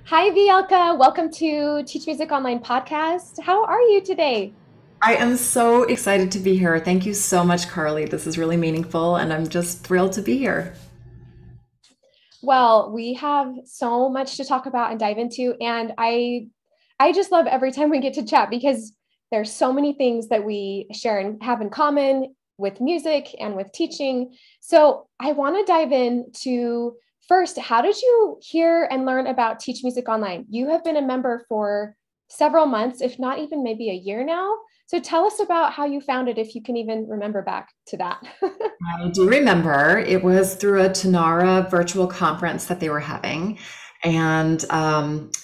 Hi, Vielka. Welcome to Teach Music Online podcast. How are you today? I am so excited to be here. Thank you so much, Carly. This is really meaningful, and I'm just thrilled to be here. Well, we have so much to talk about and dive into, and I just love every time we get to chat because there's so many things that we share and have in common with music and with teaching. So I want to dive into first, how did you hear and learn about Teach Music Online? You have been a member for several months, if not even maybe a year now. So tell us about how you found it, if you can even remember back to that. I do remember it was through a Tanara virtual conference that they were having, and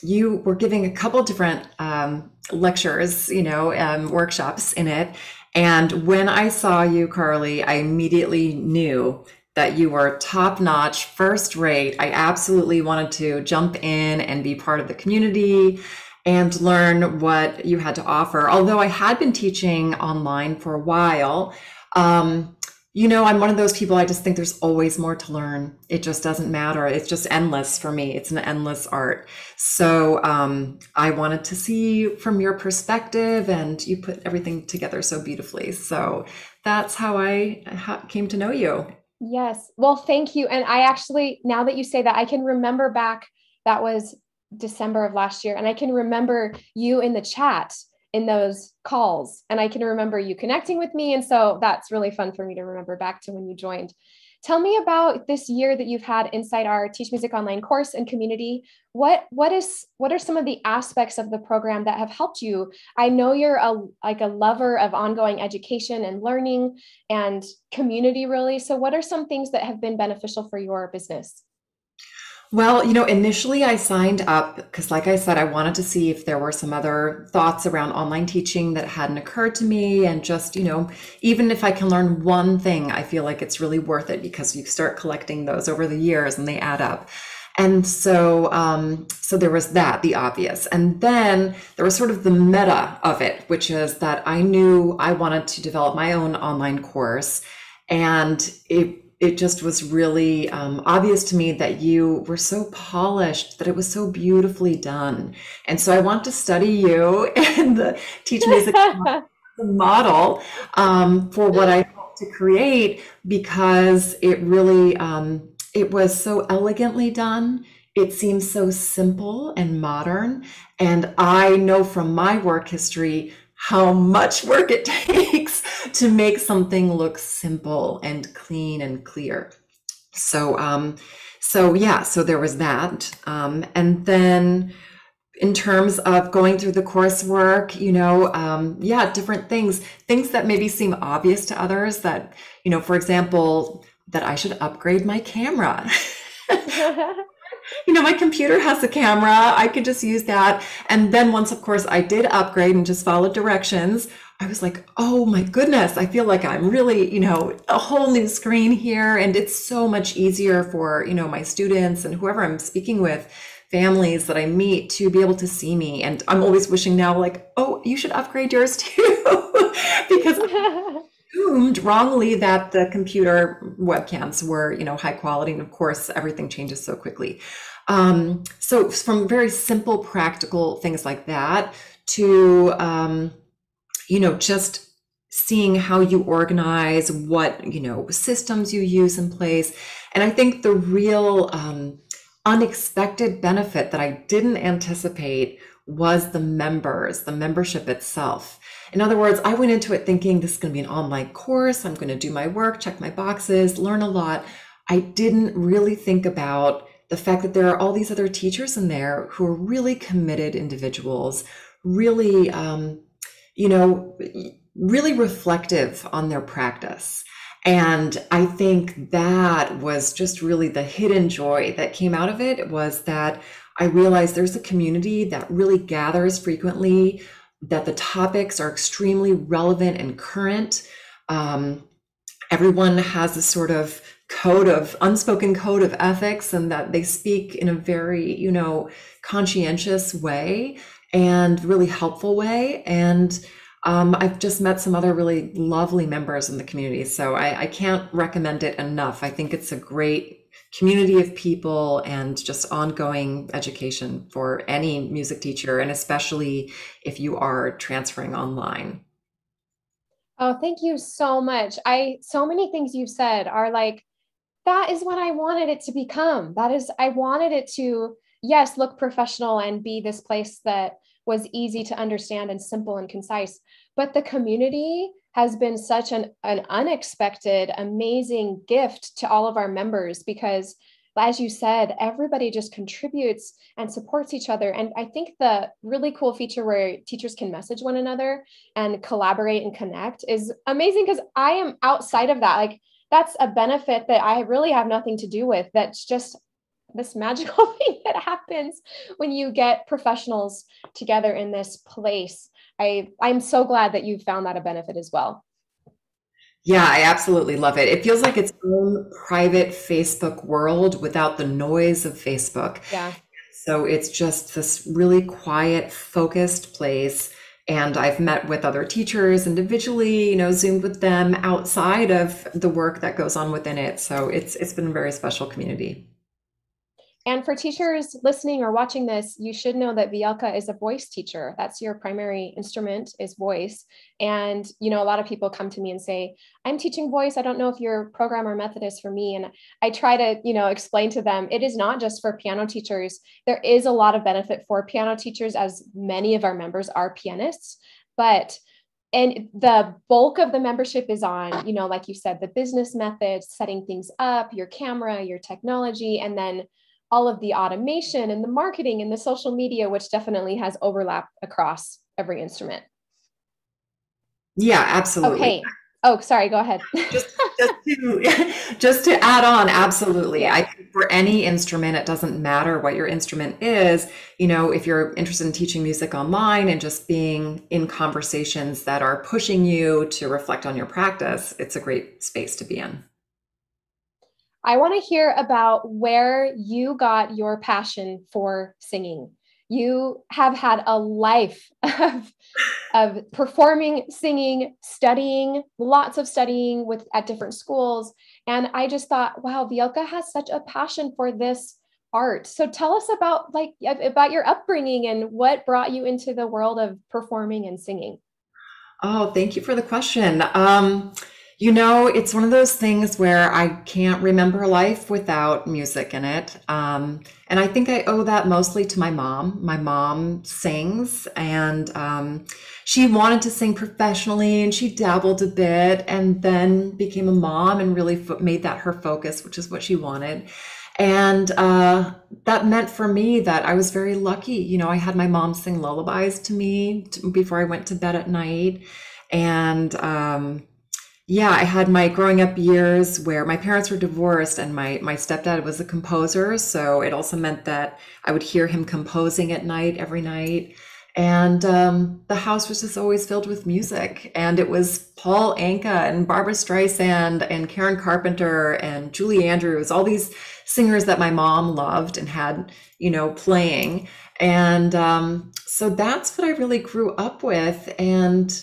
you were giving a couple different lectures, workshops in it. And when I saw you, Carly, I immediately knew that you were top notch, first rate. I absolutely wanted to jump in and be part of the community and learn what you had to offer. Although I had been teaching online for a while, um, I'm one of those people, I just think there's always more to learn. It just doesn't matter. It's just endless for me. It's an endless art. So I wanted to see from your perspective, and you put everything together so beautifully. So that's how I came to know you. Yes. Well, thank you. And I actually, now that you say that, I can remember back, that was December of last year. And I can remember you in the chat in those calls. And I can remember you connecting with me. And so that's really fun for me to remember back to when you joined. Tell me about this year that you've had inside our Teach Music Online course and community. What are some of the aspects of the program that have helped you? I know you're a lover of ongoing education and learning and community, really. So what are some things that have been beneficial for your business? Well, initially I signed up because, like I said, I wanted to see if there were some other thoughts around online teaching that hadn't occurred to me. And just, even if I can learn one thing, I feel like it's really worth it because you start collecting those over the years and they add up. And so there was that, the obvious. And then there was sort of the meta of it, which is that I knew I wanted to develop my own online course. And it just was really obvious to me that you were so polished, that it was so beautifully done. And so I want to study you and teach music model for what I hope to create, because it really it was so elegantly done. It seems so simple and modern. And I know from my work history how much work it takes to make something look simple and clean and clear. So, so there was that. And then in terms of going through the coursework, different things that maybe seem obvious to others that, for example, that I should upgrade my camera. My computer has a camera. I could just use that. And then once, of course, I did upgrade and just followed directions, I was like, oh my goodness, I feel like I'm really, a whole new screen here. And it's so much easier for, my students and whoever I'm speaking with, families that I meet, to be able to see me. And I'm always wishing now, like, oh, you should upgrade yours too. Because assumed wrongly that the computer webcams were, high quality. And of course, everything changes so quickly. So from very simple, practical things like that to, just seeing how you organize, what, systems you use in place. And I think the real unexpected benefit that I didn't anticipate was the membership itself. In other words, I went into it thinking this is going to be an online course. I'm going to do my work, check my boxes, learn a lot. I didn't really think about the fact that there are all these other teachers in there who are really committed individuals, really, really reflective on their practice. And I think that was just really the hidden joy that came out of it, was that I realized there's a community that really gathers frequently, that the topics are extremely relevant and current. Everyone has this sort of unspoken code of ethics, and that they speak in a very, conscientious way and really helpful way. And I've just met some other really lovely members in the community. So I can't recommend it enough. I think it's a great community of people and just ongoing education for any music teacher, and especially if you are transferring online. Oh, thank you so much. So many things you've said are like, that is what I wanted it to become. I wanted it to, yes, look professional and be this place that was easy to understand and simple and concise. But the community has been such an unexpected, amazing gift to all of our members because, as you said, everybody just contributes and supports each other. And I think the really cool feature where teachers can message one another and collaborate and connect is amazing because I am outside of that. Like, that's a benefit that I really have nothing to do with. That's just this magical thing that happens when you get professionals together in this place. I'm so glad that you found that a benefit as well. Yeah, I absolutely love it. It feels like its own private Facebook world without the noise of Facebook. Yeah. So it's just this really quiet, focused place. And I've met with other teachers individually, Zoomed with them outside of the work that goes on within it. So it's been a very special community. And for teachers listening or watching this, you should know that Vielka is a voice teacher. That's your primary instrument is voice. And, a lot of people come to me and say, I'm teaching voice. I don't know if your program or method is for me. And I try to, explain to them, it is not just for piano teachers. There is a lot of benefit for piano teachers, as many of our members are pianists. And the bulk of the membership is on, like you said, the business methods, setting things up, your camera, your technology, and then all of the automation and the marketing and the social media, which definitely has overlap across every instrument. Yeah, absolutely. Okay. Oh, sorry, go ahead. just to add on, absolutely. Yeah. I think for any instrument, it doesn't matter what your instrument is. If you're interested in teaching music online and just being in conversations that are pushing you to reflect on your practice, it's a great space to be in. I want to hear about where you got your passion for singing. You have had a life of performing, singing, studying, lots of studying at different schools. And I just thought, wow, Vielka has such a passion for this art. So tell us about your upbringing and what brought you into the world of performing and singing. Oh, thank you for the question. It's one of those things where I can't remember life without music in it. And I think I owe that mostly to my mom. My mom sings, and she wanted to sing professionally, and she dabbled a bit and then became a mom and really made that her focus, which is what she wanted. And that meant for me that I was very lucky. I had my mom sing lullabies to me before I went to bed at night. And yeah, I had my growing up years where my parents were divorced and my stepdad was a composer. So it also meant that I would hear him composing at night every night. And the house was just always filled with music. And it was Paul Anka and Barbara Streisand and Karen Carpenter and Julie Andrews, all these singers that my mom loved and had, playing. And so that's what I really grew up with. And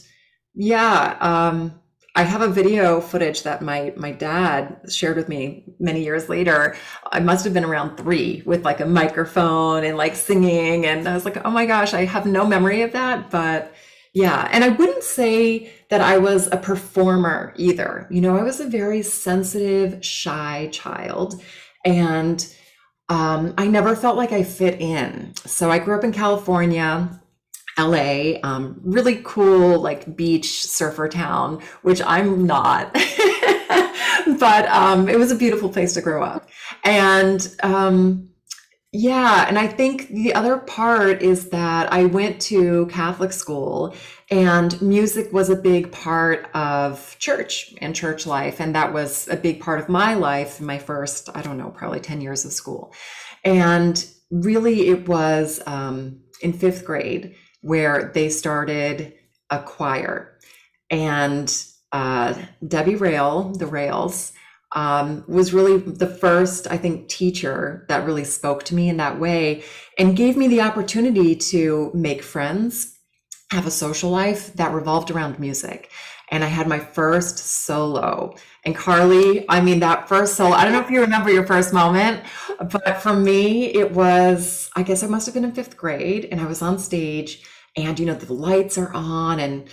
yeah, I have a video footage that my dad shared with me many years later. I must have been around 3 with like a microphone and like singing. And I was like, oh my gosh, I have no memory of that. But yeah, and I wouldn't say that I was a performer either. I was a very sensitive, shy child. And I never felt like I fit in. So I grew up in California. LA, really cool, like beach surfer town, which I'm not, but it was a beautiful place to grow up. And yeah, and I think the other part is that I went to Catholic school and music was a big part of church and church life. And that was a big part of my life, my first, I don't know, probably 10 years of school. And really it was in 5th grade where they started a choir. And Debbie Rail, the Rails, was really the first, I think, teacher that really spoke to me in that way and gave me the opportunity to make friends, have a social life that revolved around music. and I had my first solo. And Carly, I mean, that first solo, I don't know if you remember your first moment, but for me, it was, I guess I must have been in fifth grade, and I was on stage, and, the lights are on, and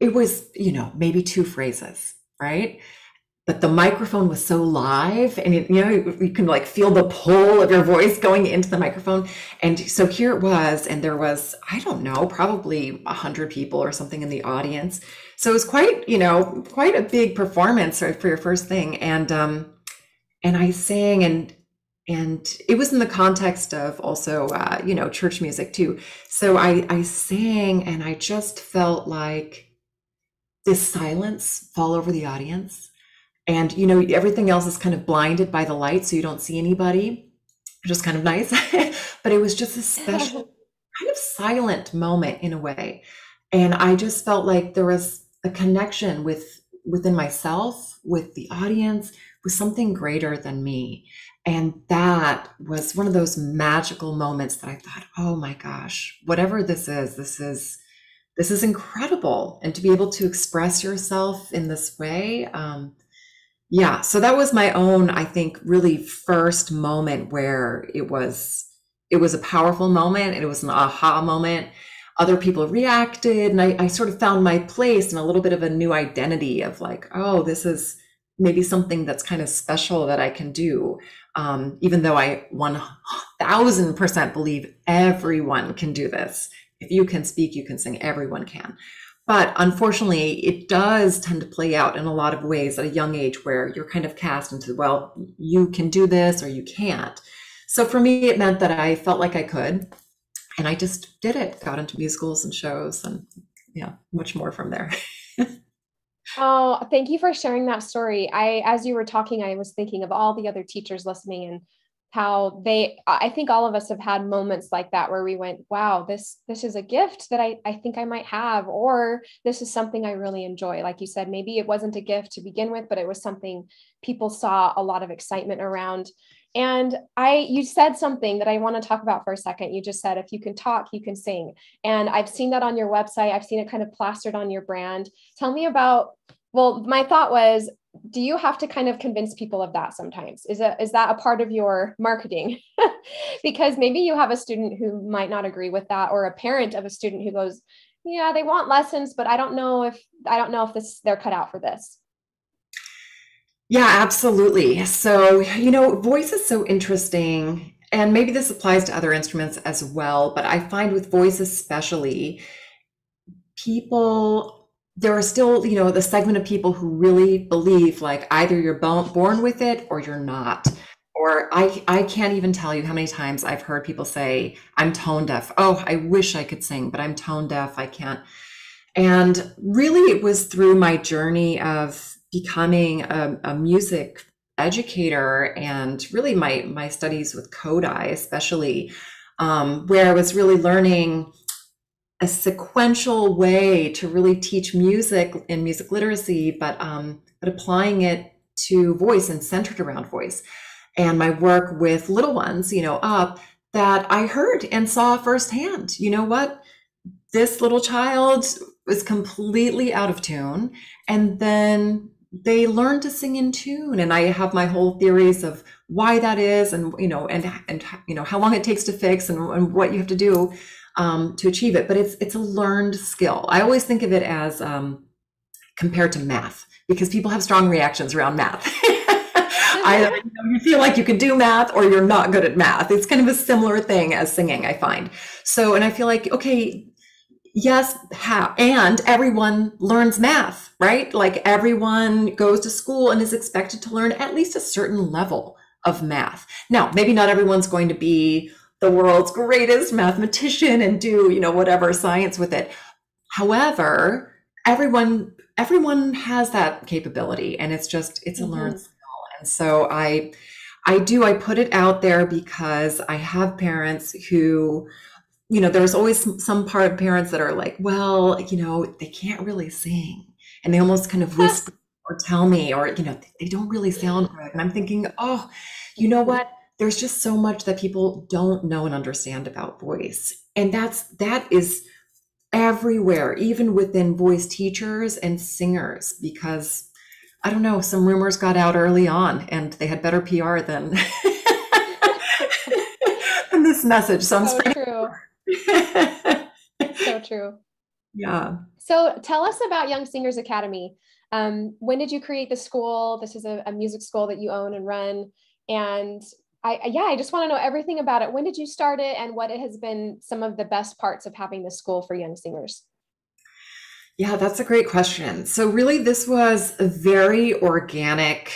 it was, maybe two phrases, right? But the microphone was so live, and you can like feel the pull of your voice going into the microphone. And so here it was, and there was, I don't know, probably 100 people or something in the audience. So it was quite a big performance for your first thing. And I sang, and it was in the context of also, church music too. So I sang, and I just felt like this silence fall over the audience. And, everything else is kind of blinded by the light, so you don't see anybody, which is kind of nice. But it was just a special kind of silent moment in a way. And I just felt like there was a connection within myself, with the audience, with something greater than me. And that was one of those magical moments that I thought, oh my gosh, whatever this is incredible. And to be able to express yourself in this way, yeah, so that was my own, I think, really first moment where it was a powerful moment, and it was an aha moment. Other people reacted, and I sort of found my place in a little bit of a new identity of like, oh, this is maybe something that's kind of special that I can do. Even though I 1000% believe everyone can do this. If you can speak, you can sing, everyone can. But unfortunately, it does tend to play out in a lot of ways at a young age where you're kind of cast into, well, you can do this or you can't. So for me, it meant that I felt like I could, and I just did it, got into musicals and shows, and much more from there. Oh, thank you for sharing that story. As you were talking, I was thinking of all the other teachers listening, and how I think all of us have had moments like that where we went, wow, this is a gift that I think I might have, or this is something I really enjoy. Like you said, maybe it wasn't a gift to begin with, but it was something people saw a lot of excitement around. And you said something that I want to talk about for a second. You just said, if you can talk, you can sing. And I've seen that on your website. I've seen it kind of plastered on your brand. Tell me about, well, my thought was, do you have to kind of convince people of that sometimes? Is that a part of your marketing? Because maybe you have a student who might not agree with that, or a parent of a student who goes, yeah, they want lessons, but I don't know if they're cut out for this. Yeah, absolutely. So, voice is so interesting, and maybe this applies to other instruments as well, but I find with voice especially, there are still, the segment of people who really believe like either you're born with it or you're not. Or I can't even tell you how many times I've heard people say, I'm tone deaf. Oh, I wish I could sing, but I'm tone deaf. I can't. And really, it was through my journey of becoming a music educator, and really my studies with Kodai, especially, where I was really learning a sequential way to really teach music and music literacy, but applying it to voice and centered around voice. And my work with little ones, up, that I heard and saw firsthand. You know what? This little child was completely out of tune, and then they learned to sing in tune. And I have my whole theories of why that is, and how long it takes to fix, and what you have to do to achieve it. But it's a learned skill. I always think of it as compared to math, because people have strong reactions around math. Either you feel like you can do math, or you're not good at math. It's kind of a similar thing as singing, I find. So, and I feel like, okay, yes, and everyone learns math, right? Like everyone goes to school and is expected to learn at least a certain level of math. Now, maybe not everyone's going to be the world's greatest mathematician and do, whatever science with it. However, everyone has that capability, and it's a learned skill. And so I put it out there because I have parents who, there's always some part of parents that are like, well, they can't really sing, and they almost kind of whisper or tell me, or, they don't really sound good. And I'm thinking, oh, you know what? There's just so much that people don't know and understand about voice. And that is everywhere, even within voice teachers and singers, because I don't know, some rumors got out early on and they had better PR than, than this message. So I'm So spreading. true. So true. Yeah. So tell us about Young Singers Academy. When did you create the school? This is a music school that you own and run. And I just want to know everything about it. When did you start it, and what it has been some of the best parts of having the school for young singers? Yeah, that's a great question. So really, this was a very organic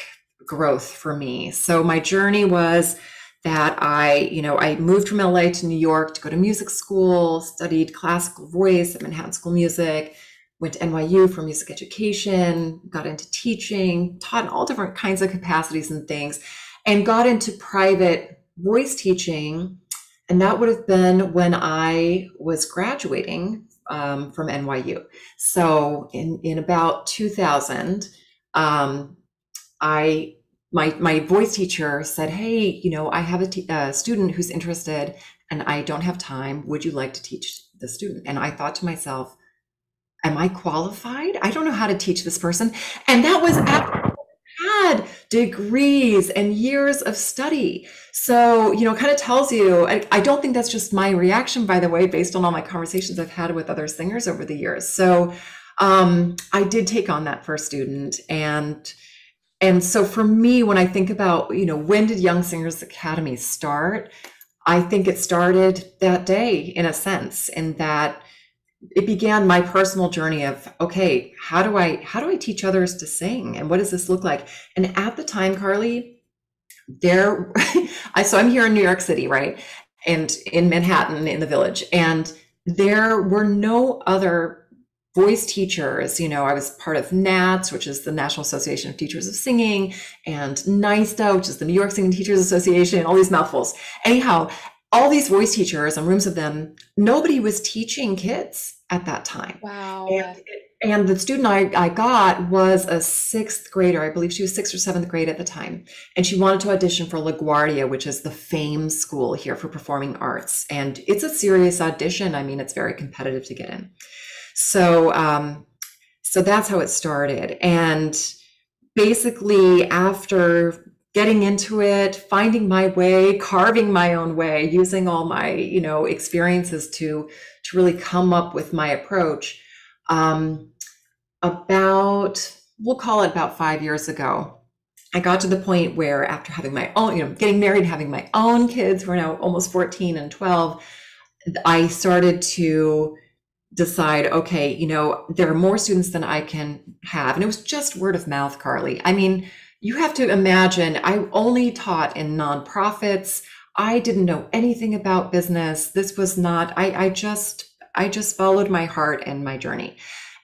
growth for me. So my journey was that I moved from LA to New York to go to music school, studied classical voice at Manhattan School of Music, went to NYU for music education, got into teaching, taught in all different kinds of capacities and things, and got into private voice teaching. And that would have been when I was graduating from NYU. So in about 2000, I my voice teacher said, "Hey, I have a student who's interested, and I don't have time. Would you like to teach the student?" And I thought to myself, "Am I qualified? I don't know how to teach this person." And that was after I had degrees and years of study. So, it kind of tells you, I don't think that's just my reaction, by the way, based on all my conversations I've had with other singers over the years. So, I did take on that first student. And so for me, when I think about, when did Young Singers Academy start? I think it started that day, in a sense, in that it began my personal journey of, okay, how do I teach others to sing, and what does this look like? And at the time, Carly, so I'm here in New York City, right? And in Manhattan, in the Village, and there were no other voice teachers. I was part of NATS, which is the National Association of Teachers of Singing, and NYSTA, which is the New York Singing Teachers Association, all these mouthfuls. Anyhow, all these voice teachers and rooms of them, nobody was teaching kids at that time. Wow. And the student I got was a sixth grader. I believe she was sixth or seventh grade at the time. And she wanted to audition for LaGuardia, which is the FAME school here for performing arts. And it's a serious audition. I mean, it's very competitive to get in. So that's how it started. And basically, after getting into it, finding my way, carving my own way, using all my, experiences to really come up with my approach, we'll call it about 5 years ago, I got to the point where, after having my own, getting married, having my own kids, who are now almost 14 and 12, I started to decide, okay, there are more students than I can have. And it was just word of mouth, Carly. I mean, you have to imagine, I only taught in nonprofits. I didn't know anything about business. This was not, I just followed my heart and my journey.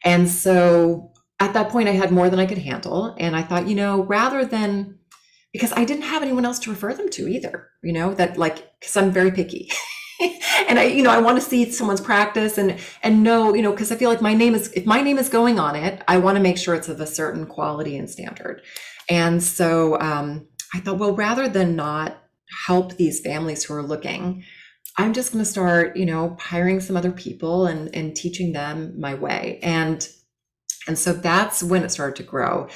And so at that point, I had more than I could handle. And I thought, rather than, because I didn't have anyone else to refer them to either, because I'm very picky. And I want to see someone's practice and know, because I feel like if my name is going on it, I want to make sure it's of a certain quality and standard. And so I thought, well, rather than not help these families who are looking, I'm just going to start, hiring some other people and teaching them my way. And so that's when it started to grow.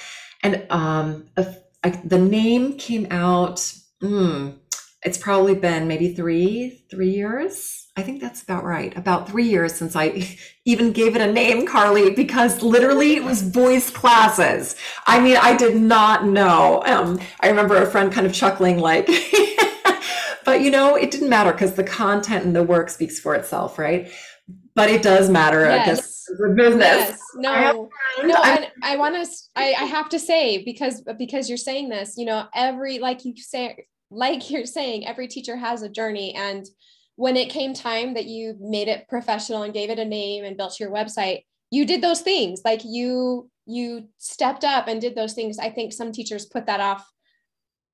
And the name came out, it's probably been maybe three years. I think that's about right. About 3 years since I even gave it a name, Carly, because literally it was voice classes. I mean, I did not know. I remember a friend kind of chuckling like, but it didn't matter, because the content and the work speaks for itself, right? But it does matter, Yes. the business. Yes. No. And I want to, I have to say, because you're saying this, like you're saying, every teacher has a journey. And when it came time that you made it professional and gave it a name and built your website, you did those things. Like you stepped up and did those things. I think some teachers put that off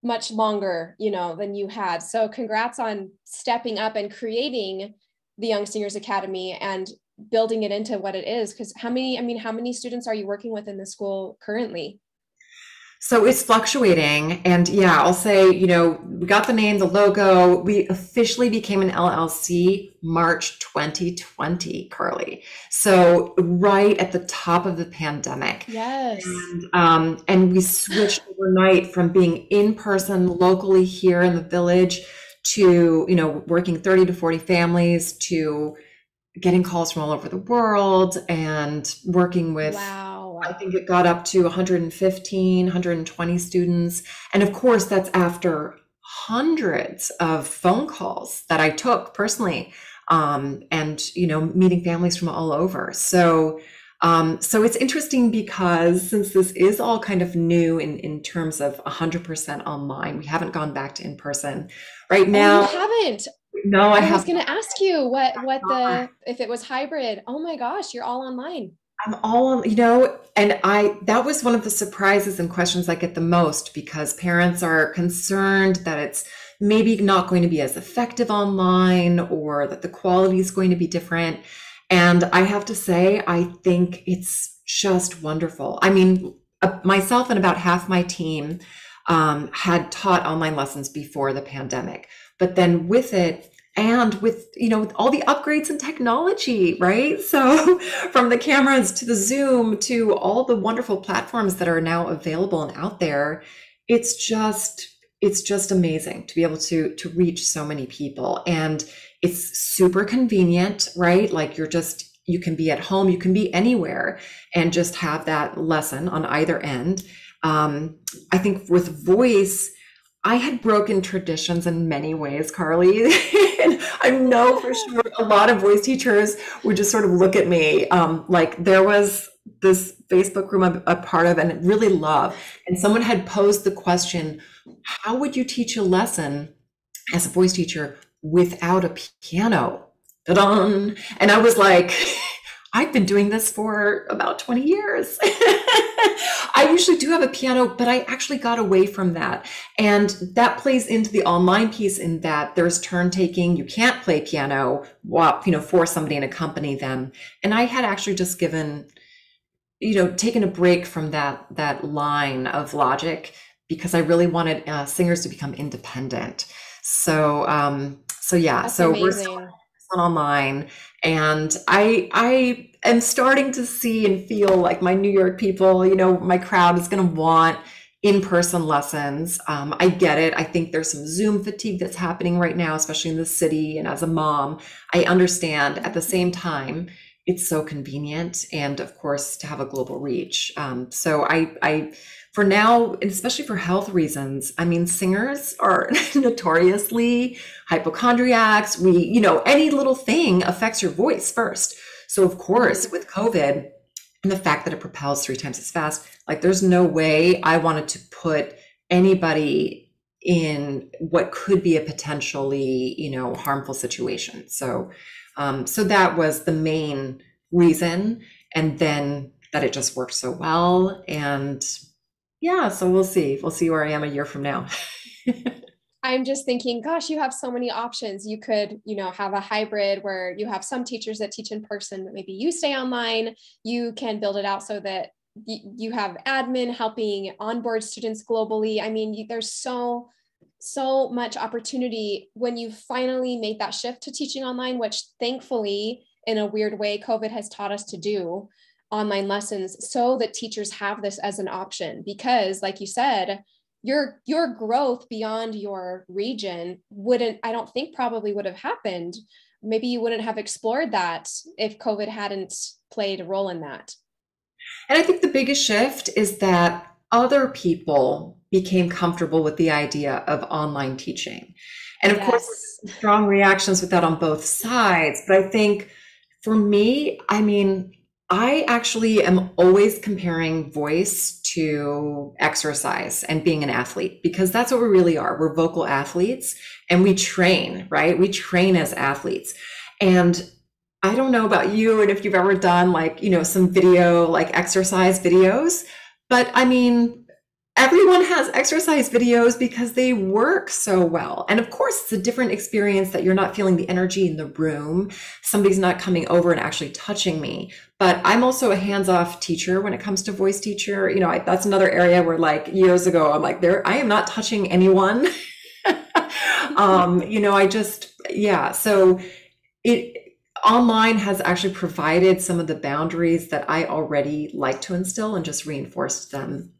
much longer, than you had. So congrats on stepping up and creating the Young Singers Academy and building it into what it is. Because how many students are you working with in the school currently? So it's fluctuating. And yeah, I'll say, we got the name, the logo. We officially became an LLC March 2020, Carly. So right at the top of the pandemic. Yes. And we switched overnight from being in person locally here in the village to, working 30 to 40 families to getting calls from all over the world and working with, I Wow. think it got up to 115, 120 students. And of course, that's after hundreds of phone calls that I took personally, and, meeting families from all over. So it's interesting because since this is all kind of new in terms of 100% online, we haven't gone back to in person right Oh, you now. haven't. No, I I was have going to ask you what not. if it was hybrid. Oh my gosh, you're all online. I'm all, and that was one of the surprises and questions I get the most because parents are concerned that it's maybe not going to be as effective online or that the quality is going to be different. And I have to say, I think it's just wonderful. I mean, myself and about half my team had taught online lessons before the pandemic, but then with it, and with all the upgrades in technology, right? So from the cameras to the Zoom to all the wonderful platforms that are now available and out there, it's just amazing to be able to reach so many people. And it's super convenient, right? Like you can be at home, you can be anywhere and just have that lesson on either end. I think with voice, I had broken traditions in many ways, Carly. And I know for sure a lot of voice teachers would just sort of look at me. Like there was this Facebook group I'm a part of and really love. And someone had posed the question, how would you teach a lesson as a voice teacher without a piano? Ta-da! And I was like, I've been doing this for about 20 years. I usually do have a piano, but I actually got away from that. And that plays into the online piece in that there's turn taking. You can't play piano while, for somebody and accompany them. And I had actually just taken a break from that line of logic because I really wanted singers to become independent. So yeah, That's so we're still amazing. online, and I am starting to see and feel like my New York people, my crowd is going to want in-person lessons. I get it. I think there's some Zoom fatigue that's happening right now, especially in the city. And as a mom, I understand. At the same time, it's so convenient, and of course, to have a global reach. So I for now, and especially for health reasons, I mean, singers are notoriously hypochondriacs. Any little thing affects your voice first. So of course, with COVID and the fact that it propels 3 times as fast, like there's no way I wanted to put anybody in what could be a potentially, harmful situation. So that was the main reason. And then that it just worked so well. And yeah, so we'll see. We'll see where I am a year from now. I'm just thinking, gosh, you have so many options. You could, have a hybrid where you have some teachers that teach in person, but maybe you stay online. You can build it out so that you have admin helping onboard students globally. I mean, there's so much opportunity when you finally made that shift to teaching online, which thankfully, in a weird way, COVID has taught us to do online lessons so that teachers have this as an option. Because like you said, your growth beyond your region I don't think probably would have happened. Maybe you wouldn't have explored that if COVID hadn't played a role in that. And I think the biggest shift is that other people became comfortable with the idea of online teaching. And of course, Yes. strong reactions with that on both sides. But I think for me, I mean, I actually am always comparing voice to exercise and being an athlete because that's what we really are. We're vocal athletes and we train, right? We train as athletes. And I don't know about you and if you've ever done like, some video, like exercise videos, but I mean, everyone has exercise videos because they work so well. And of course, it's a different experience that you're not feeling the energy in the room. Somebody's not coming over and actually touching me. But I'm also a hands-off teacher when it comes to voice teacher. That's another area where like years ago, I'm like, I am not touching anyone. I just, yeah. So it online has actually provided some of the boundaries that I already like to instill and just reinforced them.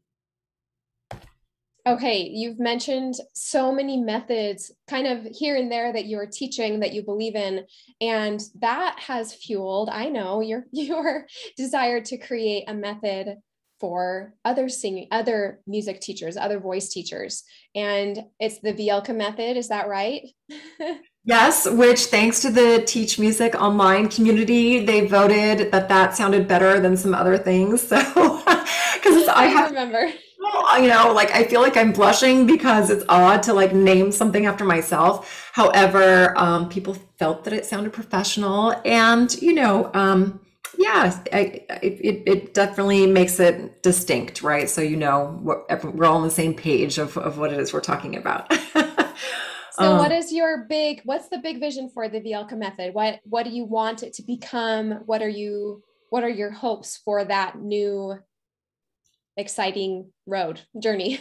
Okay, you've mentioned so many methods kind of here and there that you're teaching that you believe in, and that has fueled, I know, your desire to create a method for other music teachers, other voice teachers. And it's the Vielka method, is that right? Yes, which thanks to the Teach Music online community, they voted that that sounded better than some other things. So, because I I have, remember. like I feel like I'm blushing because it's odd to like name something after myself. However, people felt that it sounded professional, and yeah, it definitely makes it distinct, right? So we're all on the same page of what it is we're talking about. So what's the big vision for the Vielka method? What do you want it to become? What are your hopes for that new exciting road journey?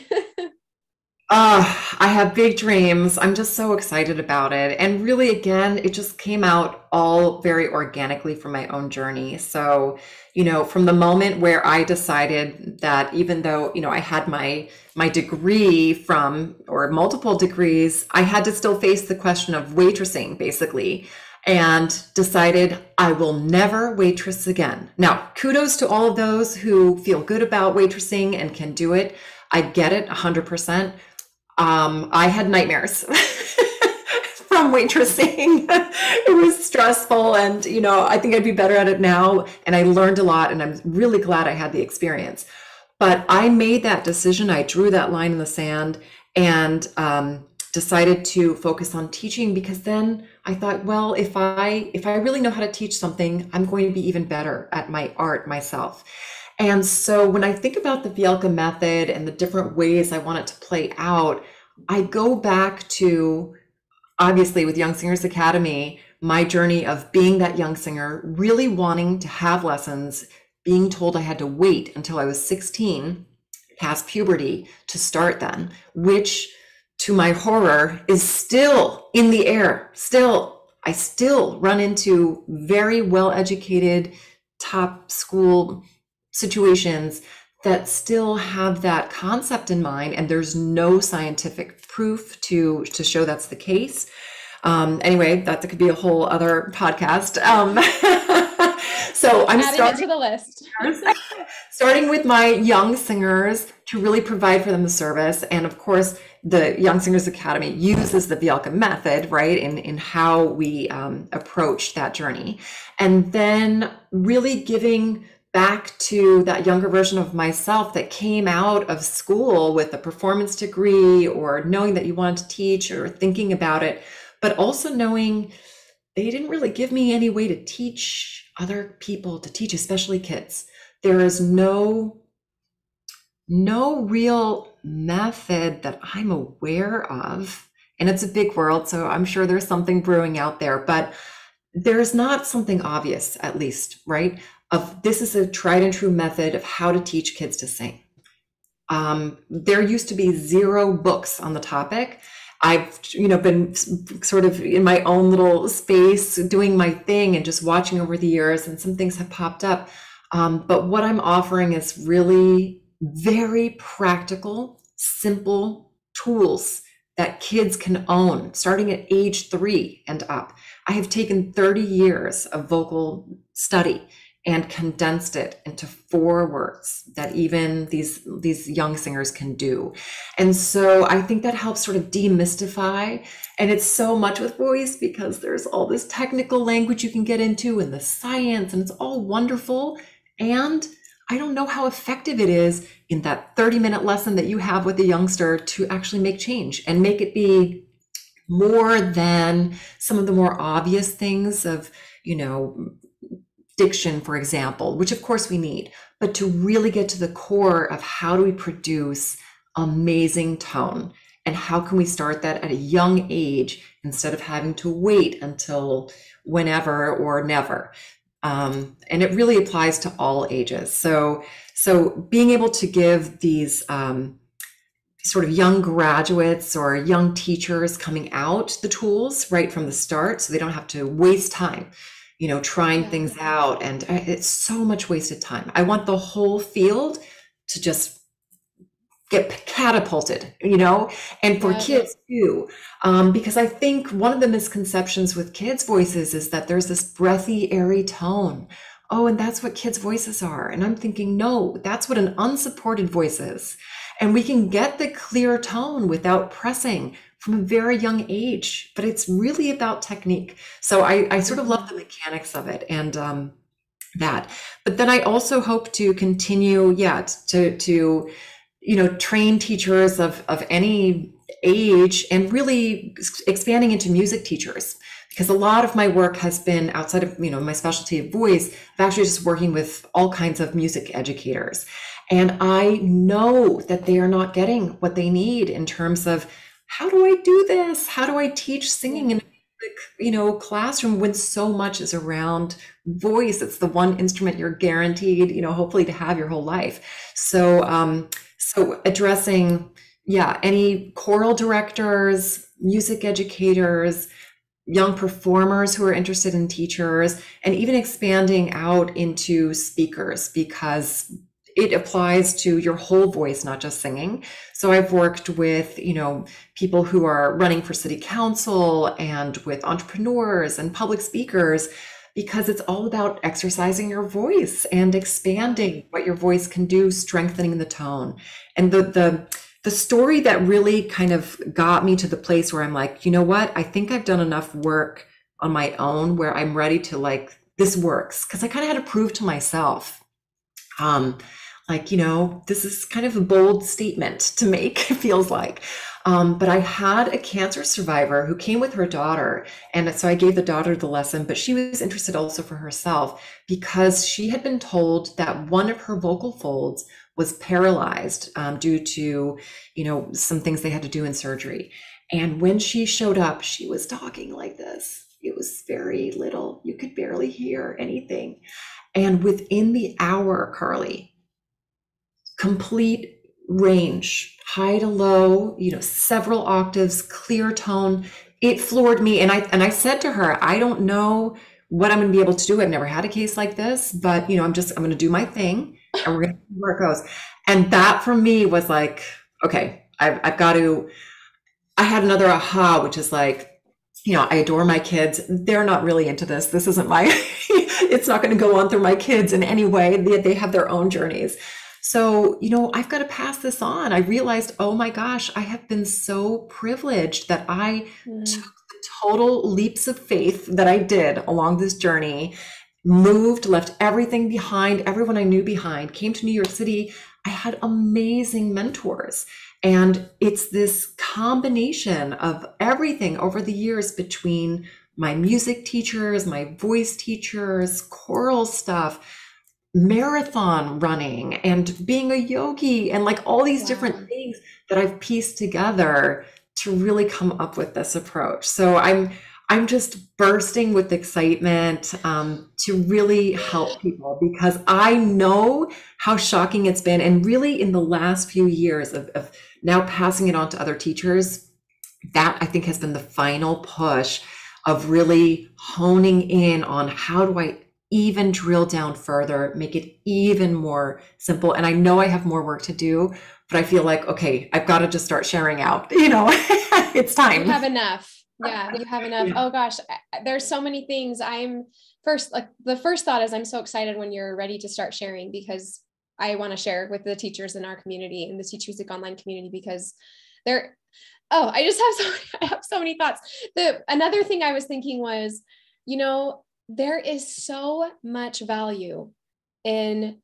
I have big dreams. I'm just so excited about it. And really, again, it just came out all very organically from my own journey. So, from the moment where I decided that even though, I had my degree from, or multiple degrees, I had to still face the question of waitressing, basically, and decided I will never waitress again. Now, kudos to all of those who feel good about waitressing and can do it. I get it 100%. I had nightmares from waitressing. It was stressful, and I think I'd be better at it now. And I learned a lot, and I'm really glad I had the experience. But I made that decision. I drew that line in the sand, and decided to focus on teaching, because then I thought, well, if I really know how to teach something, I'm going to be even better at my art myself. And so when I think about the Vielka method and the different ways I want it to play out, I go back to, obviously, with Young Singers Academy, my journey of being that young singer, really wanting to have lessons, being told I had to wait until I was 16, past puberty, to start then, which to my horror is still in the air. I still run into very well-educated, top school situations that still have that concept in mind, and there's no scientific proof to show that's the case. Anyway, that could be a whole other podcast. So I'm adding it to the list. starting with my young singers to really provide for them the service. And of course, the Young Singers Academy uses the Vielka method, right, in how we approach that journey. And then really giving back to that younger version of myself that came out of school with a performance degree, or knowing that you wanted to teach, or thinking about it, but also knowing they didn't really give me any way to teach other people, to teach especially kids. There is no real method that I'm aware of, and it's a big world, so I'm sure there's something brewing out there, but there's not something obvious, at least, right? Of this is a tried and true method of how to teach kids to sing. There used to be 0 books on the topic. I've, been sort of in my own little space doing my thing and just watching over the years, and some things have popped up. But what I'm offering is really very practical, simple tools that kids can own starting at age 3 and up. I have taken 30 years of vocal study and condensed it into 4 words that even these young singers can do. And so I think that helps sort of demystify. And it's so much with voice, because there's all this technical language you can get into, and the science, and it's all wonderful. And I don't know how effective it is in that 30-minute lesson that you have with a youngster to actually make change and make it be more than some of the more obvious things of, diction, for example, which of course we need, but to really get to the core of how do we produce amazing tone. And how can we start that at a young age instead of having to wait until whenever or never? And it really applies to all ages. So being able to give these sort of young graduates or young teachers coming out the tools right from the start, so they don't have to waste time, trying things out. And it's so much wasted time. I want the whole field to just get catapulted, and for kids too. Because I think one of the misconceptions with kids' voices is that there's this breathy, airy tone. Oh, and that's what kids' voices are. And I'm thinking, no, that's what an unsupported voice is. And we can get the clear tone without pressing from a very young age, but it's really about technique. So I sort of love the mechanics of it and that. But then I also hope to continue, to train teachers of any age and really expanding into music teachers, because a lot of my work has been outside of, my specialty of voice. I'm actually just working with all kinds of music educators. And I know that they are not getting what they need in terms of, how do I do this? How do I teach singing in a music, classroom when so much is around voice? It's the one instrument you're guaranteed, hopefully to have your whole life. So addressing, any choral directors, music educators, young performers who are interested in teachers, and even expanding out into speakers, because it applies to your whole voice, not just singing. So I've worked with, people who are running for city council and with entrepreneurs and public speakers, because it's all about exercising your voice and expanding what your voice can do, strengthening the tone. And the story that really kind of got me to the place where I'm like, you know what, I think I've done enough work on my own where I'm ready to this works. Because I kind of had to prove to myself, this is kind of a bold statement to make, it feels like. But I had a cancer survivor who came with her daughter. And so I gave the daughter the lesson, but she was interested also for herself, because she had been told that one of her vocal folds was paralyzed due to, some things they had to do in surgery. And when she showed up, she was talking like this. It was very little. You could barely hear anything. And within the hour, Carly, complete range, high to low, several octaves, clear tone. It floored me. And I said to her, I don't know what I'm going to be able to do. I've never had a case like this, but I'm going to do my thing and we're going to see where it goes. And that for me was like, okay, I've got to, I had another aha, which is like, I adore my kids. They're not really into this. This isn't it's not going to go on through my kids in any way. They have their own journeys. So, I've got to pass this on. I realized, oh my gosh, I have been so privileged that I took the total leaps of faith that I did along this journey, moved, left everything behind, everyone I knew behind, came to New York City. I had amazing mentors. And it's this combination of everything over the years between my music teachers, my voice teachers, choral stuff, marathon running, and being a yogi, and all these different things that I've pieced together to really come up with this approach. So I'm just bursting with excitement to really help people, because I know how shocking it's been. And really in the last few years of now passing it on to other teachers, that I think has been the final push of really honing in on how do I even drill down further, make it even more simple. And I know I have more work to do, but I feel like, okay, I've got to just start sharing out, it's time. You have enough. Yeah, you have enough. Oh gosh, there's so many things. The first thought is I'm so excited when you're ready to start sharing, because I want to share with the teachers in our community and the Teach Music Online community, because I have so many thoughts. Another thing I was thinking was, there is so much value in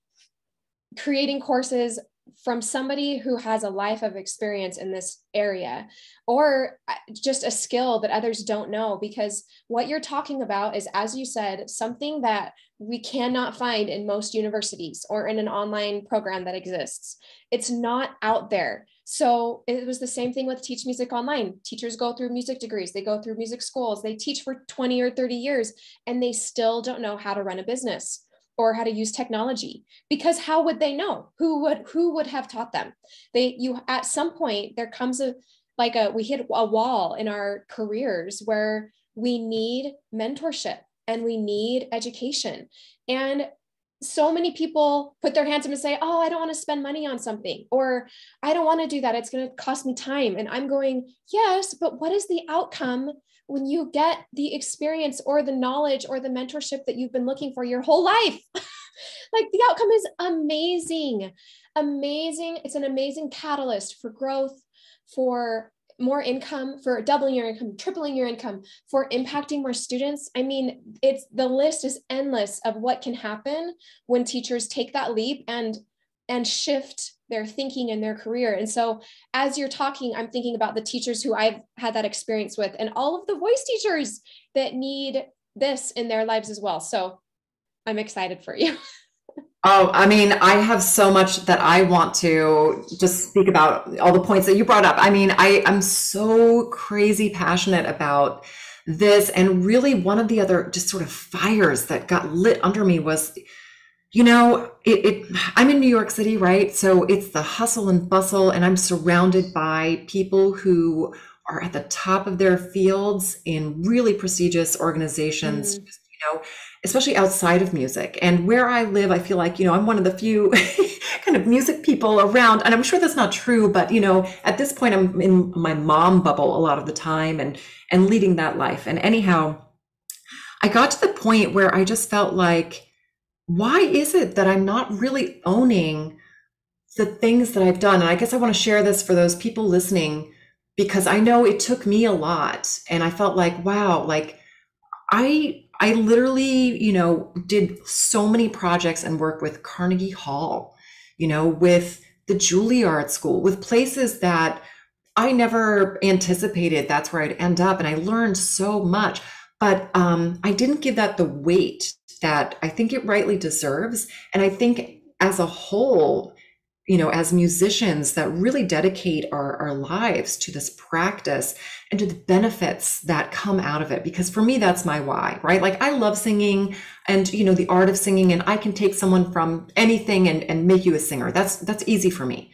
creating courses from somebody who has a life of experience in this area, or just a skill that others don't know, because what you're talking about is, as you said, something that we cannot find in most universities or in an online program that exists. It's not out there. So it was the same thing with Teach Music Online. Teachers go through music degrees, they go through music schools, they teach for 20 or 30 years, and they still don't know how to run a business or how to use technology, because how would they know? Who would have taught them? At some point there comes we hit a wall in our careers where we need mentorship and we need education. And so many people put their hands up and say, oh, I don't want to spend money on something, or I don't want to do that, it's going to cost me time. And I'm going, yes, but what is the outcome when you get the experience or the knowledge or the mentorship that you've been looking for your whole life? Like, the outcome is amazing. It's an amazing catalyst for growth, for more income, for doubling your income, tripling your income, for impacting more students. I mean, the list is endless of what can happen when teachers take that leap and shift their thinking and their career. And so as you're talking, I'm thinking about the teachers who I've had that experience with, and all of the voice teachers that need this in their lives as well. So I'm excited for you. Oh, I mean, I have so much that I want to just speak about, all the points that you brought up. I mean, I'm so crazy passionate about this. And really, one of the other just sort of fires that got lit under me was, I'm in New York City, right? So it's the hustle and bustle, and I'm surrounded by people who are at the top of their fields in really prestigious organizations, especially outside of music. And where I live, I feel like, I'm one of the few kind of music people around. And I'm sure that's not true, but, at this point, I'm in my mom bubble a lot of the time and leading that life. And anyhow, I got to the point where I just felt like, why is it that I'm not really owning the things that I've done? And I guess I want to share this for those people listening, because I know it took me a lot. And I felt like, wow, like I literally, did so many projects and worked with Carnegie Hall, with the Juilliard School, with places that I never anticipated that's where I'd end up. And I learned so much, but I didn't give that the weight that I think it rightly deserves. And I think as a whole, as musicians that really dedicate our lives to this practice and to the benefits that come out of it, because for me, that's my why, right? Like, I love singing and, the art of singing, and I can take someone from anything and make you a singer. That's easy for me.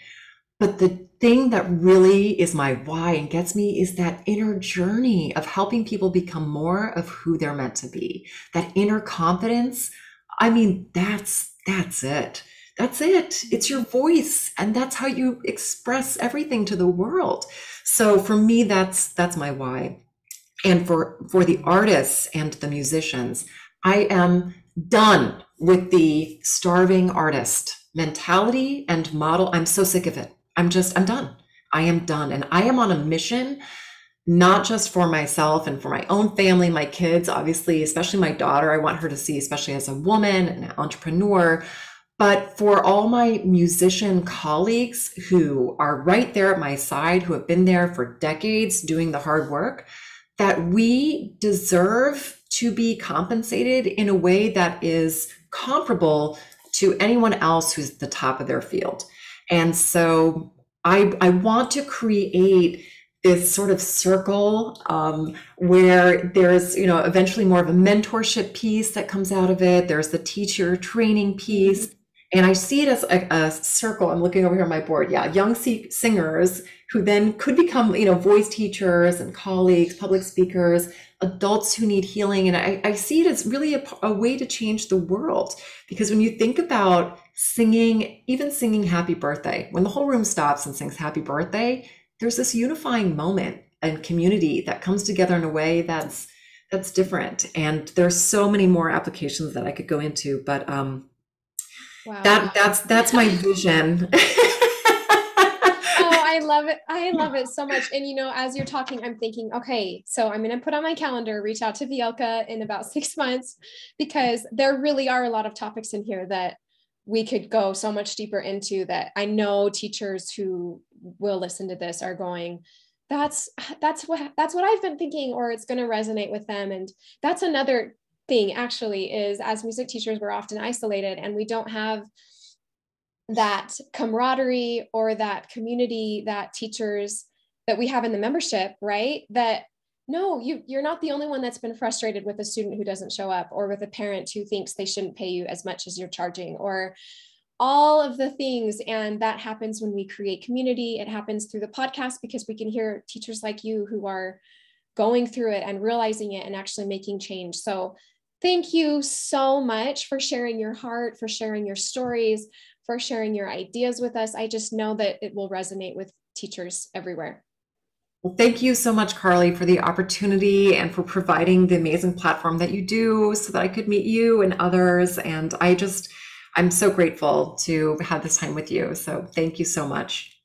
But the thing that really is my why and gets me is that inner journey of helping people become more of who they're meant to be. That inner confidence. I mean, that's it. That's it. It's your voice. And that's how you express everything to the world. So for me, that's my why. And for the artists and the musicians, I am done with the starving artist mentality and model. I'm so sick of it. I'm done. I am done. And I am on a mission, not just for myself and for my own family, my kids, obviously, especially my daughter. I want her to see, especially as a woman, an entrepreneur, but for all my musician colleagues who are right there at my side, who have been there for decades doing the hard work, that we deserve to be compensated in a way that is comparable to anyone else who's at the top of their field. And so I want to create this sort of circle where there's, eventually more of a mentorship piece that comes out of it. There's the teacher training piece. And I see it as a circle. I'm looking over here on my board. Yeah, young singers who then could become, voice teachers and colleagues, public speakers, adults who need healing. And I see it as really a way to change the world. Because when you think about singing, even singing happy birthday, when the whole room stops and sings happy birthday, there's this unifying moment and community that comes together in a way that's different. And there's so many more applications that I could go into, but wow. That's my vision. Oh, I love it. I love it so much. And, as you're talking, I'm thinking, okay, so I'm going to put on my calendar, reach out to Vielka in about 6 months, because there really are a lot of topics in here that we could go so much deeper into that. I know teachers who will listen to this are going, that's what I've been thinking, or it's going to resonate with them. And that's another thing actually, is as music teachers, we're often isolated and we don't have that camaraderie or that community that teachers that we have in the membership, right? That no, you're not the only one that's been frustrated with a student who doesn't show up, or with a parent who thinks they shouldn't pay you as much as you're charging, or all of the things. And that happens when we create community. It happens through the podcast because we can hear teachers like you who are going through it and realizing it and actually making change. So thank you so much for sharing your heart, for sharing your stories, for sharing your ideas with us. I just know that it will resonate with teachers everywhere. Well, thank you so much, Carly, for the opportunity and for providing the amazing platform that you do so that I could meet you and others. And I'm so grateful to have this time with you. So thank you so much.